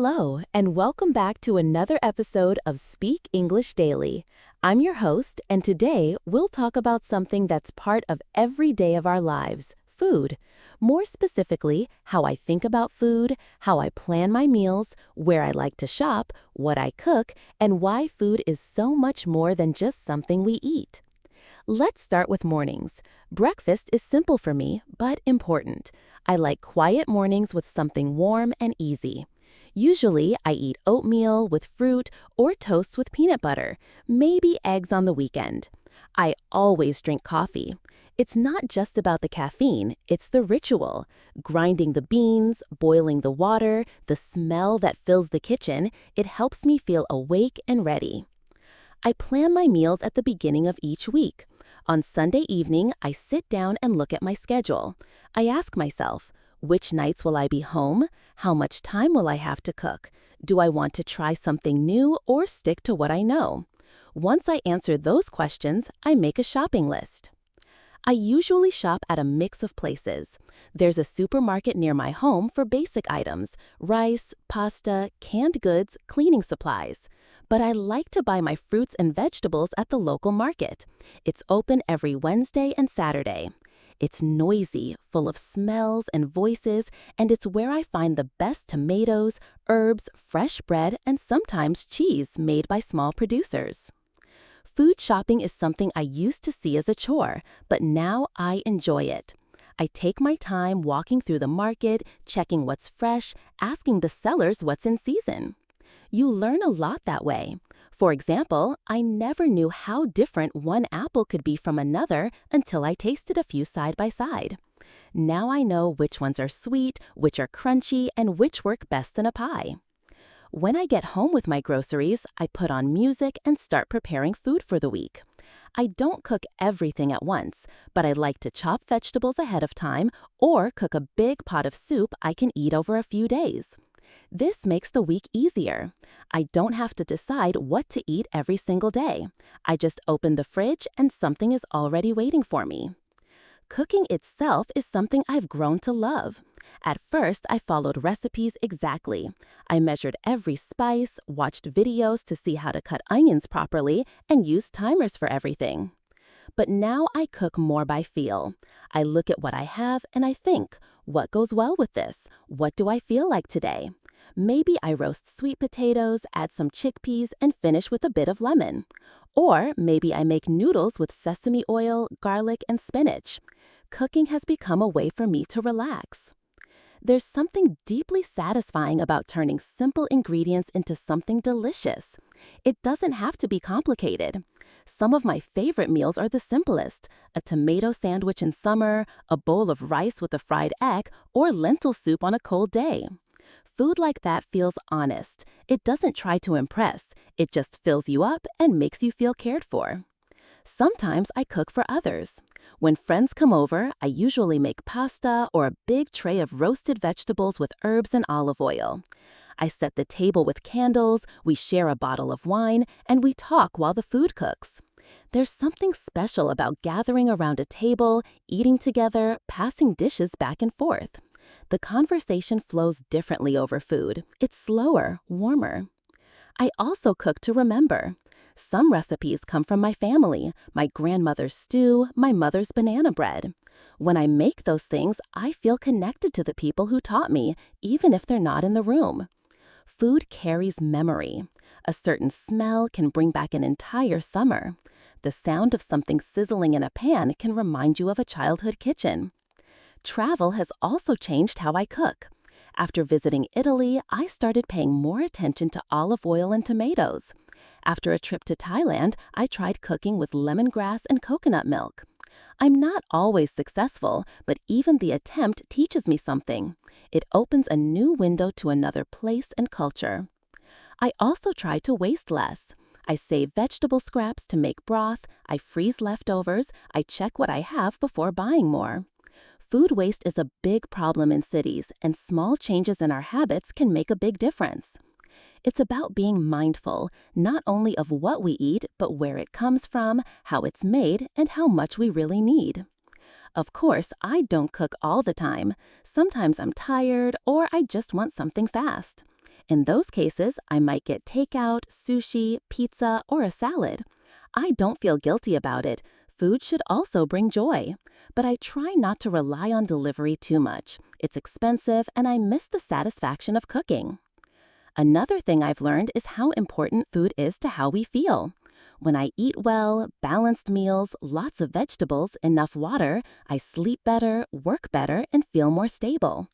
Hello, and welcome back to another episode of Speak English Daily. I'm your host, and today we'll talk about something that's part of every day of our lives, food. More specifically, how I think about food, how I plan my meals, where I like to shop, what I cook, and why food is so much more than just something we eat. Let's start with mornings. Breakfast is simple for me, but important. I like quiet mornings with something warm and easy. Usually, I eat oatmeal with fruit or toast with peanut butter, maybe eggs on the weekend. I always drink coffee. It's not just about the caffeine, it's the ritual. Grinding the beans, boiling the water, the smell that fills the kitchen, it helps me feel awake and ready. I plan my meals at the beginning of each week. On Sunday evening, I sit down and look at my schedule. I ask myself, which nights will I be home? How much time will I have to cook? Do I want to try something new or stick to what I know? Once I answer those questions, I make a shopping list. I usually shop at a mix of places. There's a supermarket near my home for basic items, rice, pasta, canned goods, cleaning supplies. But I like to buy my fruits and vegetables at the local market. It's open every Wednesday and Saturday. It's noisy, full of smells and voices, and it's where I find the best tomatoes, herbs, fresh bread, and sometimes cheese made by small producers. Food shopping is something I used to see as a chore, but now I enjoy it. I take my time walking through the market, checking what's fresh, asking the sellers what's in season. You learn a lot that way. For example, I never knew how different one apple could be from another until I tasted a few side by side. Now I know which ones are sweet, which are crunchy, and which work best in a pie. When I get home with my groceries, I put on music and start preparing food for the week. I don't cook everything at once, but I like to chop vegetables ahead of time or cook a big pot of soup I can eat over a few days. This makes the week easier. I don't have to decide what to eat every single day. I just open the fridge and something is already waiting for me. Cooking itself is something I've grown to love. At first, I followed recipes exactly. I measured every spice, watched videos to see how to cut onions properly, and used timers for everything. But now I cook more by feel. I look at what I have and I think, what goes well with this? What do I feel like today? Maybe I roast sweet potatoes, add some chickpeas, and finish with a bit of lemon. Or maybe I make noodles with sesame oil, garlic, and spinach. Cooking has become a way for me to relax. There's something deeply satisfying about turning simple ingredients into something delicious. It doesn't have to be complicated. Some of my favorite meals are the simplest: a tomato sandwich in summer, a bowl of rice with a fried egg, or lentil soup on a cold day. Food like that feels honest. It doesn't try to impress. It just fills you up and makes you feel cared for. Sometimes I cook for others. When friends come over, I usually make pasta or a big tray of roasted vegetables with herbs and olive oil. I set the table with candles, we share a bottle of wine, and we talk while the food cooks. There's something special about gathering around a table, eating together, passing dishes back and forth. The conversation flows differently over food. It's slower, warmer. I also cook to remember. Some recipes come from my family, my grandmother's stew, my mother's banana bread. When I make those things, I feel connected to the people who taught me, even if they're not in the room. Food carries memory. A certain smell can bring back an entire summer. The sound of something sizzling in a pan can remind you of a childhood kitchen. Travel has also changed how I cook. After visiting Italy, I started paying more attention to olive oil and tomatoes. After a trip to Thailand, I tried cooking with lemongrass and coconut milk. I'm not always successful, but even the attempt teaches me something. It opens a new window to another place and culture. I also try to waste less. I save vegetable scraps to make broth, I freeze leftovers, I check what I have before buying more. Food waste is a big problem in cities, and small changes in our habits can make a big difference. It's about being mindful, not only of what we eat, but where it comes from, how it's made, and how much we really need. Of course, I don't cook all the time. Sometimes I'm tired or I just want something fast. In those cases, I might get takeout, sushi, pizza, or a salad. I don't feel guilty about it. Food should also bring joy. But I try not to rely on delivery too much. It's expensive and I miss the satisfaction of cooking. Another thing I've learned is how important food is to how we feel. When I eat well, balanced meals, lots of vegetables, enough water, I sleep better, work better, and feel more stable.